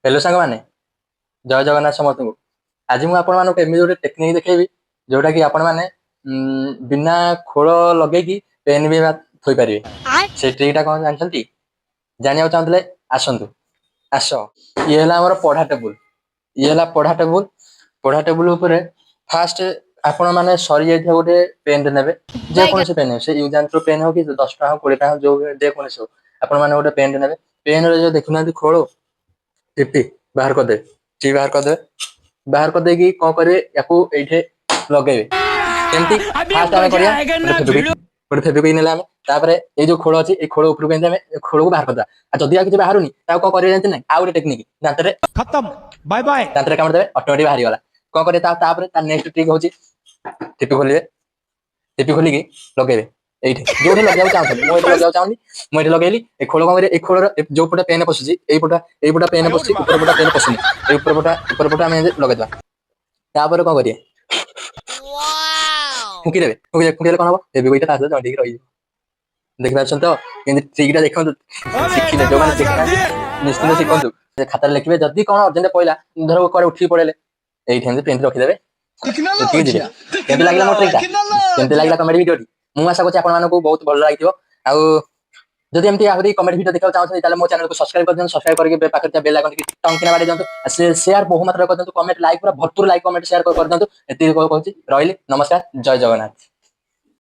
Hello सांग मैंने जय जगन्नाथ समस्त को। आज मुझे एमती गोटे टेक्निक देखी जोटा कि आपण मैंने बिना खोल लगे पेन भी थोई पारे से ट्रिकटा कौन जानते जाना चाहते आसतु आस ये पढ़ा टेबुल ये पढ़ा टेबुल पढ़ा टेबुल फास्ट आपण मैंने सरी जाइए गोटे पेन ने जेकोसी पेन से यूज पेन हो कि 10 टका 20 टका जो जेकोसी हो आपने गोटे पेन ने पेन जो देखुना खोल टिप्टी बाहर करदे टी बाहर करदे बाहर करदे कौन करेंगे ये लगे केमती फास्ट आम करिया गोटे फेब्रिक ने ये जो खोल अच्छी खोल उपरକୁ खोल को बाहर करदा जदि आ किसी बाहर कौन कर जानते ना आ गोटे टेक्निक दांतरे खत्म बाय बाय दांतरे कामड़ देवे ऑटोमेटिक बाहरी गला कौन करे नेक्स्ट ट्रिक होची टिपी खोलिए टिपी खोलिकी लगेबे एठी जो लगे चाहते मुझे लगे चाहूनी मुझे लगेली ए खोल कौन करे खोल जो पटा पेन पशुची एई पटा पेन पशुची ऊपर पटा पेन पशुनी ए ऊपर पटा आम लगेदा तापर कौन करिए फुकीदेवे फुकीदेले कौन हम फेब्रिक जटिक रही देखि पार्छन तो ट्रिकटा देखो शिखिले जो मैंने देखना निश्चित शिखु खाता लिखे जदि कौन अर्जेंट पड़ा धर कड़े उठी पड़े ये पेन रखिदेवे केमती लगे मो ट्रिकटा केमती लगे कमेडी भिडियो मुझे आशा करूँ बहुत भल लगे जदि एमती आहरी कमेडी भिडियो देखा चाहते मो चैनल को सब्सक्राइब कर दिखाँ सब्सक्राइब करके पाखे बेल आइकन टंकिना बाड़ी दिखाँ शेयर बहु मात्रा कर दिखाँ कमेंट लाइक पूरा भरपूर लाइक कमेंट शेयर कर दिखाँ ये कहूँ रही नमस्कार जय जगन्नाथ।